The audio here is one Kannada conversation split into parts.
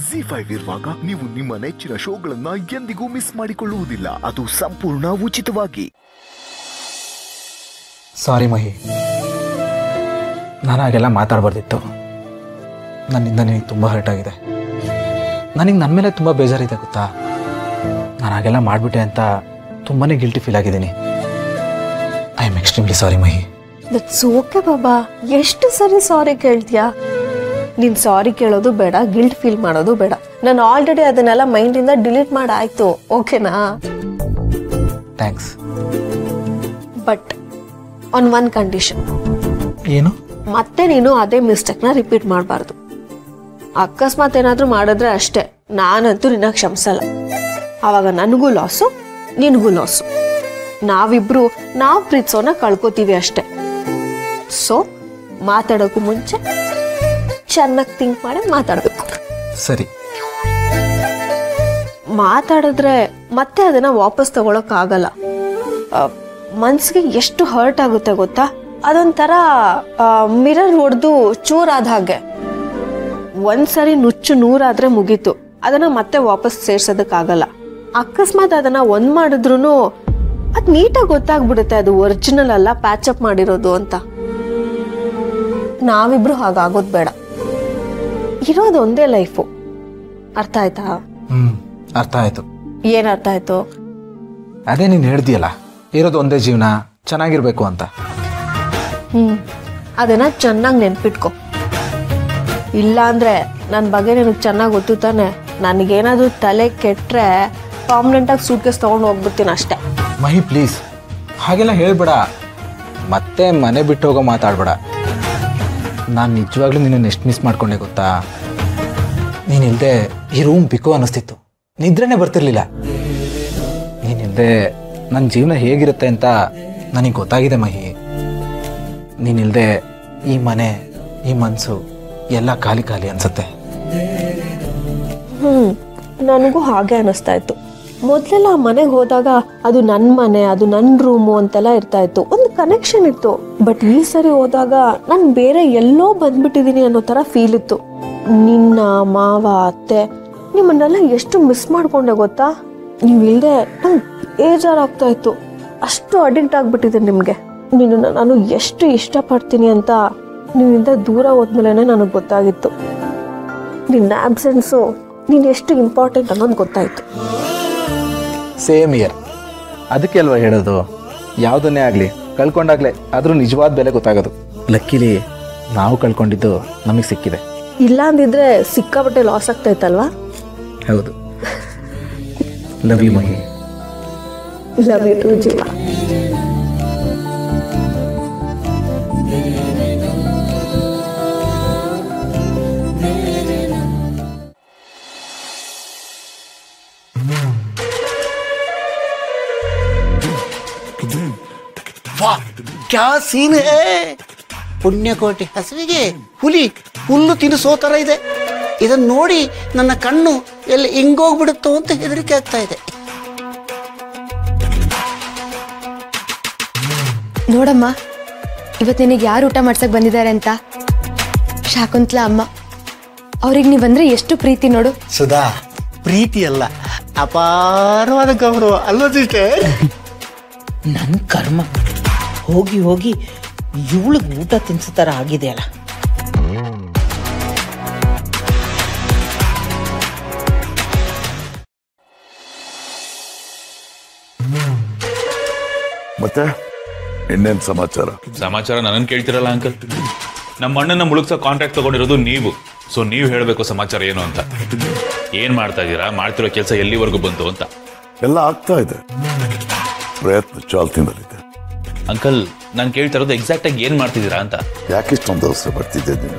ZEE5 ಇರುವಾಗ ನೀವು ನಿಮ್ಮ ನೆಚ್ಚಿನ ಶೋಗಳನ್ನ ಎಂದಿಗೂ ಮಿಸ್ ಮಾಡಿಕೊಳ್ಳುವುದಿಲ್ಲ. ಅದು ಸಂಪೂರ್ಣ ಉಚಿತವಾಗಿ. ಸಾರಿ ಮಹಿ, ನಾನು ಹಾಗೆಲ್ಲ ಮಾತಾಡಬಾರ್ದಿತ್ತು. ನನ್ನಿಂದ ನಿನಗೆ ತುಂಬ ಹರ್ಟ್ ಆಗಿದೆ. ನನಗೆ ನನ್ನ ಮೇಲೆ ತುಂಬ ಬೇಜಾರಿದೆ ಗೊತ್ತಾ. ನಾನು ಹಾಗೆಲ್ಲ ಮಾಡಿಬಿಟ್ಟೆ ಅಂತ ತುಂಬಾ ಗಿಲ್ಟಿ ಫೀಲ್ ಆಗಿದ್ದೀನಿ. I am extremely sorry Mahi. That's okay ಬಾಬಾ. ಎಷ್ಟು ಸರಿ ಸಾರಿ ಕೇಳ್ತೀಯಾ? ನೀನು ಸಾರಿ ಕೇಳೋದು ಬೇಡ, ಗಿಲ್ಟ್ ಫೀಲ್ ಮಾಡೋದು ಬೇಡ. ನಾನು ಆಲ್ರೆಡಿ ಅದನ್ನೆಲ್ಲ ಮೈಂಡಿಂದ ಡಿಲೀಟ್ ಮಾಡಾಯ್ತು. ಓಕೆನಾ? Thanks. But on one condition. ಏನು? ಮತ್ತೆ ನೀನು ಅದೇ ಮಿಸ್ಟೇಕ್ನ ರಿಪೀಟ್ ಮಾಡಬಾರ್ದು. ಅಕಸ್ಮಾತ್ ಏನಾದರೂ ಮಾಡಿದ್ರೆ ಅಷ್ಟೇ, ನಾನಂತೂ ನಿನ್ನ ಕ್ಷಮಿಸಲ್ಲ. ಆವಾಗ ನನಗೂ ಲಾಸು, ನಿನಗೂ ಲಾಸು. ನಾವಿಬ್ರು ನಾವು ಪ್ರೀತಿಸೋನ ಕಳ್ಕೊತೀವಿ ಅಷ್ಟೆ. ಸೊ ಮಾತಾಡೋಕ್ಕೂ ಮುಂಚೆ ಚೆನ್ನಾಗಿ ಥಿಂಕ್ ಮಾಡಿ ಮಾತಾಡಬೇಕು. ಸರಿ. ಮಾತಾಡಿದ್ರೆ ಮತ್ತೆ ಅದನ್ನ ವಾಪಸ್ ತಗೊಳಕ್ಕಾಗಲ್ಲ. ಮನ್ಸಿಗೆ ಎಷ್ಟು ಹರ್ಟ್ ಆಗುತ್ತೆ ಗೊತ್ತಾ? ಅದೊಂಥರ ಮಿರರ್ ಹೊಡೆದು ಚೂರಾದ ಹಾಗೆ. ಒಂದ್ಸರಿ ನುಚ್ಚು ನೂರಾದ್ರೆ ಮುಗೀತು, ಅದನ್ನ ಮತ್ತೆ ವಾಪಸ್ ಸೇರ್ಸೋದಕ್ಕಾಗಲ್ಲ. ಅಕಸ್ಮಾತ್ ಅದನ್ನ ಒಂದ್ ಮಾಡಿದ್ರು ಅದ್ ನೀಟಾಗಿ ಗೊತ್ತಾಗ್ಬಿಡುತ್ತೆ ಅದು ಒರಿಜಿನಲ್ ಅಲ್ಲ, ಪ್ಯಾಚಪ್ ಮಾಡಿರೋದು ಅಂತ. ನಾವಿಬ್ರು ಹಾಗಾಗೋದ್ ಬೇಡ. ಇರೋದು ಒಂದೇ ಲೈಫು. ಅರ್ಥ ಆಯ್ತಾ? ಅರ್ಥ ಆಯ್ತು. ಏನ್ ಅರ್ಥ ಆಯ್ತು? ಅದೇ ನೀನು ಹೇಳ್ದಿಯಲ್ಲ, ಇರೋದು ಒಂದೇ ಜೀವನ, ಚೆನ್ನಾಗಿರ್ಬೇಕು ಅಂತ. ಅದನ್ನ ಚೆನ್ನಾಗಿ ನೆನ್ಪಿಟ್ಕೊ. ಇಲ್ಲ ಅಂದ್ರೆ ನನ್ನ ಬಗ್ಗೆ ನಿನಗೆ ಚೆನ್ನಾಗಿ ಗೊತ್ತು ತಾನೆ. ನನಗೇನಾದ್ರೂ ತಲೆ ಕೆಟ್ರೆ ಪರ್ಮನೆಂಟ್ ಆಗಿ ಸೂಟ್ಕೇಸ್ ತಗೊಂಡು ಹೋಗ್ಬಿಡ್ತೀನಿ ಅಷ್ಟೇ. ಮಹಿ ಪ್ಲೀಸ್ ಹಾಗೆಲ್ಲ ಹೇಳ್ಬೇಡ. ಮತ್ತೆ ಮನೆ ಬಿಟ್ಟು ಹೋಗೋ ಮಾತಾಡ್ಬೇಡ. ನಾನು ನಿಜವಾಗ್ಲೂ ನಿನ್ನ ಎಷ್ಟು ಮಿಸ್ ಮಾಡ್ಕೊಂಡೆ ಗೊತ್ತಾ. ನೀನಿಲ್ಲದೆ ಈ ರೂಮ್ ಬಿಕೋ ಅನ್ನಿಸ್ತಿತ್ತು, ನಿದ್ರೆನೇ ಬರ್ತಿರ್ಲಿಲ್ಲ. ನೀನಿಲ್ಲದೆ ನನ್ನ ಜೀವನ ಹೇಗಿರುತ್ತೆ ಅಂತ ನನಗೆ ಗೊತ್ತಾಗಿದೆ ಮಹಿ. ನೀನಿಲ್ಲದೆ ಈ ಮನೆ, ಈ ಮನಸ್ಸು ಎಲ್ಲ ಖಾಲಿ ಖಾಲಿ ಅನ್ಸುತ್ತೆ. ನನಗೂ ಹಾಗೆ ಅನ್ನಿಸ್ತಾ ಇತ್ತು. ಮೊದಲೆಲ್ಲ ಮನೆಗೆ ಹೋದಾಗ ಅದು ನನ್ನ ಮನೆ, ಅದು ನನ್ನ ರೂಮು ಅಂತೆಲ್ಲ ಇರ್ತಾ ಇತ್ತು, ಒಂದು ಕನೆಕ್ಷನ್ ಇತ್ತು. ಬಟ್ ಈ ಸರಿ ಹೋದಾಗ ನಾನು ಬೇರೆ ಎಲ್ಲೋ ಬಂದ್ಬಿಟ್ಟಿದ್ದೀನಿ ಅನ್ನೋ ಥರ ಫೀಲ್ ಇತ್ತು. ನಿನ್ನ ಮಾವ, ಅತ್ತೆ, ನಿಮ್ಮನ್ನೆಲ್ಲ ಎಷ್ಟು ಮಿಸ್ ಮಾಡ್ಕೊಂಡೆ ಗೊತ್ತಾ. ನೀವಿಲ್ಲದೆ ನಂಗೆ ಬೇಜಾರಾಗ್ತಾ ಇತ್ತು. ಅಷ್ಟು ಅಡಿಕ್ಟ್ ಆಗ್ಬಿಟ್ಟಿದೆ ನಿಮಗೆ. ನಿನ್ನನ್ನು ನಾನು ಎಷ್ಟು ಇಷ್ಟಪಡ್ತೀನಿ ಅಂತ ನಿನ್ನಿಂದ ದೂರ ಹೋದ್ಮೇಲೆ ನನಗೆ ಗೊತ್ತಾಗಿತ್ತು. ನಿನ್ನ ಆಬ್ಸೆನ್ಸು ನೀನು ಎಷ್ಟು ಇಂಪಾರ್ಟೆಂಟ್ ಅನ್ನೋದು ಗೊತ್ತಾಯಿತು. Same year. ಅದಕ್ಕೆ ಅಲ್ವಾ ಹೇಳೋದು, ಯಾವುದನ್ನೇ ಆಗಲಿ ಕಳ್ಕೊಂಡಾಗಲೇ ಆದರೂ ನಿಜವಾದ ಬೆಲೆ ಗೊತ್ತಾಗೋದು. ಲಕ್ಕಿಲಿ ನಾವು ಕಳ್ಕೊಂಡಿದ್ದು ನಮಗೆ ಸಿಕ್ಕಿದೆ. ಇಲ್ಲ ಅಂದಿದ್ರೆ ಸಿಕ್ಕಾಪಟ್ಟೆ ಲಾಸ್ ಆಗ್ತಾ ಇತ್ತಲ್ವಾ? ಹೌದು. Love you Mahi. Love you too Jeeva. ಕ್ಯಾ ಸೀನ್ ಹೇ. ಪುಣ್ಯಕೋಟಿ ಹಸುವಿಗೆ ಹುಲಿ ಹುಲ್ಲು ತಿನ್ನಿಸೋ ಥರ ಇದೆ. ಇದನ್ನು ನೋಡಿ ನನ್ನ ಕಣ್ಣು ಎಲ್ಲಿ ಹಿಂಗೋಗ್ಬಿಡುತ್ತೋ ಅಂತ ಹೆದರಿಕೆ ಆಗ್ತಾ ಇದೆ. ನೋಡಮ್ಮ, ಇವತ್ತು ನಿನಗೆ ಯಾರು ಊಟ ಮಾಡ್ಸಕ್ ಬಂದಿದ್ದಾರೆ ಅಂತ. ಶಾಕುಂತ್ಲಾ ಅಮ್ಮ. ಅವ್ರಿಗೆ ನೀವು ಬಂದ್ರೆ ಎಷ್ಟು ಪ್ರೀತಿ ನೋಡು. ಸುಧಾ, ಪ್ರೀತಿ ಅಲ್ಲ, ಅಪಾರವಾದ ಗೌರವ ಅಲ್ವಾ ಸಿಸ್ಟರ್? ನನ್ನ ಕರ್ಮ, ಹೋಗಿ ಹೋಗಿ ಇವಳಿಗೆ ಊಟ ತಿನ್ಸೋ ಥರ ಆಗಿದೆಯಲ್ಲ. ಮತ್ತೆ ಇನ್ನೇನ್ ಸಮಾಚಾರ? ನನ್ನನ್ನು ಕೇಳ್ತಿರಲ್ಲ ಅಂಕಲ್. ನಮ್ಮ ಅಣ್ಣನ ಮುಳುಗ್ಸೋ ಕಾಂಟ್ರಾಕ್ಟ್ ತಗೊಂಡಿರೋದು ನೀವು. ಸೊ ನೀವು ಹೇಳಬೇಕು ಸಮಾಚಾರ ಏನು ಅಂತ. ಏನ್ ಮಾಡ್ತಾ ಇದ್ದೀರಾ, ಮಾಡ್ತಿರೋ ಕೆಲಸ ಎಲ್ಲಿವರೆಗೂ ಬಂತು ಅಂತ. ಎಲ್ಲ ಆಗ್ತಾ ಇದೆ, ಪ್ರಯತ್ನ ಚಾಲ್ತಿನಲ್ಲಿದೆ. ಅಂಕಲ್, ನಾನು ಕೇಳ್ತಾ ಇರೋದು ಎಕ್ಸಾಕ್ಟ್ ಆಗಿ ಏನ್ ಮಾಡ್ತಿದ್ದೀರಾ ಅಂತ. ಯಾಕಿಷ್ಟೊಂದು ಅವಸರ ಬರ್ತಿದ್ದೆ ನೀನು?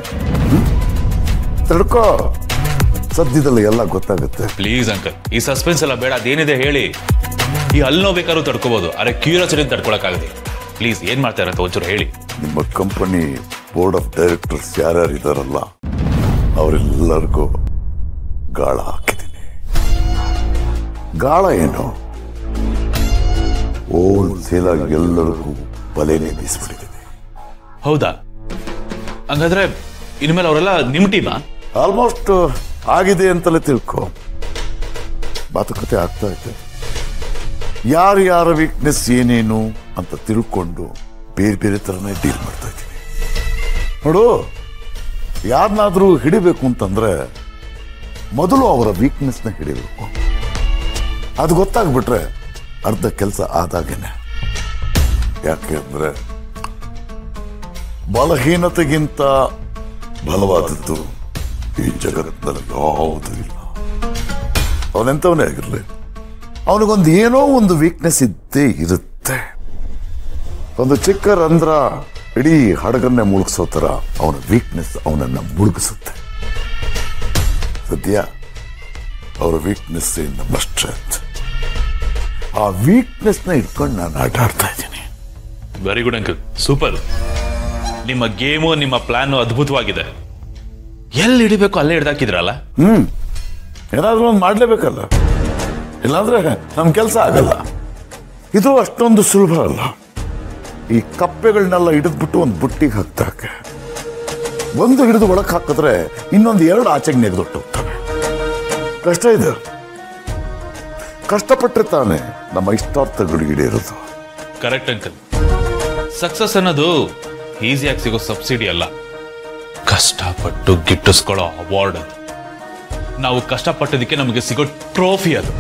ತಡ್ಕೋ, ಸದ್ಯದಲ್ಲಿ ಎಲ್ಲ ಗೊತ್ತಾಗುತ್ತೆ. ಪ್ಲೀಸ್ ಅಂಕಲ್, ಈ ಸಸ್ಪೆನ್ಸ್ ಎಲ್ಲ ಬೇಡ. ಅದೇನಿದೆ ಹೇಳಿ. ಈ ಹಲ್ಲು ನೋವು ಬೇಕಾದ್ರೂ ತಡ್ಕೋಬಹುದು, ಆದ್ರೆ ಕ್ಯೂರಿಯಾಸಿಟಿ ತಡ್ಕೊಳಕ್ಕಾಗದೆ. ಪ್ಲೀಸ್ ಏನ್ ಮಾಡ್ತಾ ಇರತ್ತೆ ಒಂಚೂರು ಹೇಳಿ. ನಿಮ್ಮ ಕಂಪನಿ ಬೋರ್ಡ್ ಆಫ್ ಡೈರೆಕ್ಟರ್ಸ್ ಯಾರ್ಯಾರು ಇದಾರಲ್ಲ, ಅವರೆಲ್ಲರಿಗೂ ಗಾಳ ಹಾಕಿದ್ದೀನಿ. ಗಾಳ ಏನು, ಹೋಲ್ಸೇಲ್ ಆಗಿ ಎಲ್ಲರಿಗೂ ಬಲೆನೇ ಬೀಸ್ಬಿಟ್ಟಿದ್ದೀನಿ. ಹೌದಾ? ಹಂಗಾದ್ರೆ ಇನ್ಮೇಲೆ ಅವರೆಲ್ಲ ನಿಮ್ ಟೀಮಾ? ಆಲ್ಮೋಸ್ಟ್ ಆಗಿದೆ ಅಂತಲೇ ತಿಳ್ಕೊ. ಮಾತುಕತೆ ಆಗ್ತಾ ಇದೆ. ಯಾರ ವೀಕ್ನೆಸ್ ಏನೇನು ಅಂತ ತಿಳ್ಕೊಂಡು ಬೇರೆ ಬೇರೆ ಥರನೇ ಡೀಲ್ ಮಾಡ್ತಾ ಇದ್ದೀನಿ. ನೋಡು, ಯಾರನ್ನಾದ್ರೂ ಹಿಡಿಬೇಕು ಅಂತಂದ್ರೆ ಮೊದಲು ಅವರ ವೀಕ್ನೆಸ್ನ ಹಿಡಿಬೇಕು. ಅದು ಗೊತ್ತಾಗ್ಬಿಟ್ರೆ ಅರ್ಧ ಕೆಲಸ ಆದಾಗೇನೆ. ಯಾಕೆ ಅಂದ್ರೆ ಬಲಹೀನತೆಗಿಂತ ಬಲವಾದದ್ದು ಈ ಜಗತ್ತಿನಲ್ಲಿ ಯಾವುದೂ ಇಲ್ಲ. ಅವನೆಂಥವನೇ ಆಗಿರಲಿ, ಅವನಿಗೊಂದು ಏನೋ ಒಂದು ವೀಕ್ನೆಸ್ ಇದ್ದೇ ಇರುತ್ತೆ. ಒಂದು ಚಿಕ್ಕ ರಂಧ್ರ ಇಡೀ ಹಡಗನ್ನೇ ಮುಳುಗಿಸೋ ಥರ ಅವನ ವೀಕ್ನೆಸ್ ಅವನನ್ನ ಮುಳುಗಿಸುತ್ತೆ. ಸದ್ಯ ಅವರ ವೀಕ್ನೆಸ್ ನಮ್ಮ ಸ್ಟ್ರೆಂತ್. ಆ ವೀಕ್ನೆಸ್ನ ಇಟ್ಕೊಂಡು ನಾನು ಆಟ ಆಡ್ತಾ ಇದ್ದೀನಿ. Very good uncle, super. ನಿಮ್ಮ ಗೇಮು, ನಿಮ್ಮ ಪ್ಲಾನ್ ಅದ್ಭುತವಾಗಿದೆ. ಎಲ್ಲಿ ಹಿಡಿಬೇಕು ಅಲ್ಲೇ ಹಿಡ್ದಾಕಿದ್ರಲ್ಲ. ಏನಾದ್ರೂ ಒಂದು ಮಾಡ್ಲೇಬೇಕಲ್ಲ, ಇಲ್ಲಾಂದ್ರೆ ನಮ್ ಕೆಲಸ ಆಗಲ್ಲ. ಇದು ಅಷ್ಟೊಂದು ಸುಲಭ ಅಲ್ಲ. ಈ ಕಪ್ಪೆಗಳನ್ನೆಲ್ಲ ಹಿಡಿದ್ಬಿಟ್ಟು ಒಂದು ಬುಟ್ಟಿಗೆ ಹಾಕ್ತಾಕೆ, ಒಂದು ಹಿಡಿದು ಒಳಗೆ ಹಾಕಿದ್ರೆ ಇನ್ನೊಂದು 2 ಆಚೆಗೆ ನೆಗೆದೊಟ್ಟೋಗ್ತವೆ. ಕಷ್ಟ ಇದೆ. ಕಷ್ಟಪಟ್ಟರೆ ತಾನೆ ನಮ್ಮ ಇಷ್ಟಾರ್ಥಗಳು ಈಡೇರೋದು. Correct uncle. ಸಕ್ಸಸ್ ಅನ್ನೋದು ಈಸಿಯಾಗಿ ಸಿಗೋ ಸಬ್ಸಿಡಿ ಅಲ್ಲ, ಕಷ್ಟಪಟ್ಟು ಗಿಟ್ಟಿಸ್ಕೊಳ್ಳೋ ಅವಾರ್ಡ್ ಅದು. ನಾವು ಕಷ್ಟಪಟ್ಟದಕ್ಕೆ ನಮಗೆ ಸಿಗೋ ಟ್ರೋಫಿ ಅದು.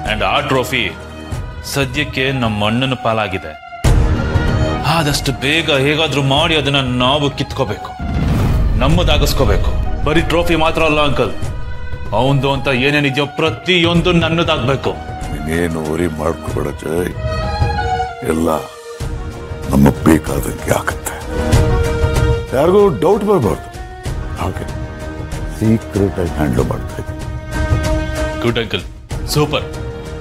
ಅಂಡ್ ಆ ಟ್ರೋಫಿ ಸದ್ಯಕ್ಕೆ ನಮ್ಮ ಅಣ್ಣನ ಪಾಲಾಗಿದೆ. ಆದಷ್ಟು ಬೇಗ ಹೇಗಾದ್ರೂ ಮಾಡಿ ಅದನ್ನ ನಾವು ಕಿತ್ಕೋಬೇಕು, ನಮ್ಮದಾಗಿಸ್ಕೋಬೇಕು. ಬರೀ ಟ್ರೋಫಿ ಮಾತ್ರ ಅಲ್ಲ ಅಂಕಲ್, ಅವಂದು ಅಂತ ಏನೇನಿದೆಯೋ ಪ್ರತಿಯೊಂದು ನನ್ನದಾಗ್ಬೇಕು. ನೀನೇನು ವರಿ ಮಾಡ್ಕೋಬೇಡ ಜೈ, ಎಲ್ಲ ನಮ್ಮ ಬೇಕಾದಂಗೆ ಆಗುತ್ತೆ. ಯಾರಿಗೂ ಡೌಟ್ ಬರಬಾರ್ದು. ಹಾಗೆ ಸೀಕ್ರೆಟ್ ಆಗಿ ಹ್ಯಾಂಡಲ್ ಮಾಡ್ತಾ ಇದ್ದೀನಿ. Good uncle, super.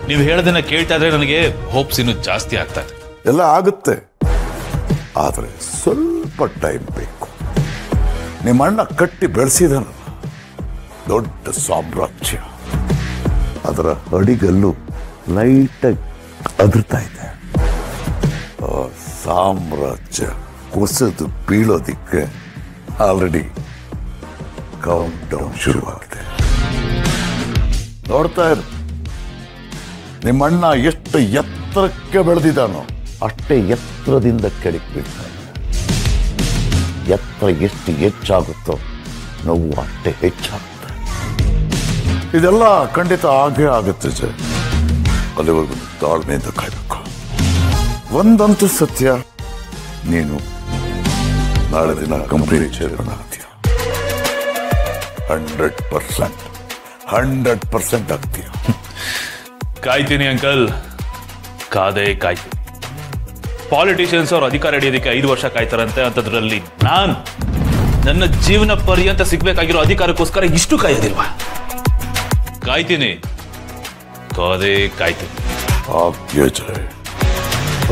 ನೀವು ಹೇಳೋದನ್ನ ಕೇಳ್ತಾ ಇದ್ರೆ ನನಗೆ ಹೋಪ್ಸ್ ಇನ್ನೂ ಜಾಸ್ತಿ ಆಗ್ತಾ ಇದೆ. ಎಲ್ಲ ಆಗುತ್ತೆ, ಆದರೆ ಸ್ವಲ್ಪ ಟೈಮ್ ಬೇಕು. ನಿಮ್ಮ ಅಣ್ಣ ಕಟ್ಟಿ ಬೆಳೆಸಿದನಲ್ಲ ದೊಡ್ಡ ಸಾಮ್ರಾಜ್ಯ, ಅದರ ಅಡಿಗಲ್ಲು ಲೈಟಾಗಿ ಅದ್ರತಾ ಇದೆ. ಆ ಸಾಮ್ರಾಜ್ಯ ಕುಸಿದು ಬೀಳೋದಿಕ್ಕೆ ಆಲ್ರೆಡಿ ಕೌಂಟ್ ಡೌನ್ ಶುರುವಾಗಿದೆ. ನೋಡ್ತಾ ಇರು, ನಿಮ್ಮಣ್ಣ ಎಷ್ಟು ಎತ್ತರಕ್ಕೆ ಬೆಳೆದಿದ್ದಾನೋ ಅಷ್ಟೇ ಎತ್ತರದಿಂದ ಕೆಳಗೆ ಬೀಳ್ತಾನೆ. ಎತ್ತರ ಎಷ್ಟು ಹೆಚ್ಚಾಗುತ್ತೋ ನೋವು ಅಷ್ಟೇ ಹೆಚ್ಚಾಗುತ್ತೆ. ಇದೆಲ್ಲ ಖಂಡಿತ ಆಗೇ ಆಗುತ್ತೆ ಜೈ. ಅಲ್ಲಿವರೆಗೂ ತಾಳ್ಮೆಯಿಂದ ಕಾಯ್ಬೇಕು. ಒಂದಂತೂ ಸತ್ಯ, ನೀನು ನಾಳೆ ದಿನ ಕಂಪ್ನಿ ಚೇರ್ಮನ್ ಆಗ್ತೀಯ. 100% ಆಗ್ತೀಯ. ಕಾಯ್ತೀನಿ ಅಂಕಲ್, ಕಾದೇ ಕಾಯ್ತೀನಿ. ಪಾಲಿಟಿಷಿಯನ್ಸ್ ಅವ್ರ ಅಧಿಕಾರ ಹಿಡಿಯೋದಕ್ಕೆ 5 ವರ್ಷ ಕಾಯ್ತಾರಂತೆ. ಅಂತದ್ರಲ್ಲಿ ನಾನು ನನ್ನ ಜೀವನ ಪರ್ಯಂತ ಸಿಗ್ಬೇಕಾಗಿರೋ ಅಧಿಕಾರಕ್ಕೋಸ್ಕರ ಇಷ್ಟು ಕಾಯೋದಿಲ್ವಾ? ಕಾಯ್ತೀನಿ, ಕಾದೇ ಕಾಯ್ತೀನಿ.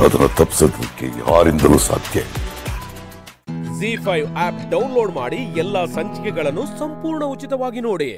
ಅದನ್ನು ತಪ್ಪಿಸೋದಕ್ಕೆ ಯಾರಿಂದಲೂ ಸಾಧ್ಯ. ZEE5 ಆಪ್ ಡೌನ್ಲೋಡ್ ಮಾಡಿ ಎಲ್ಲಾ ಸಂಚಿಕೆಗಳನ್ನು ಸಂಪೂರ್ಣ ಉಚಿತವಾಗಿ ನೋಡಿ.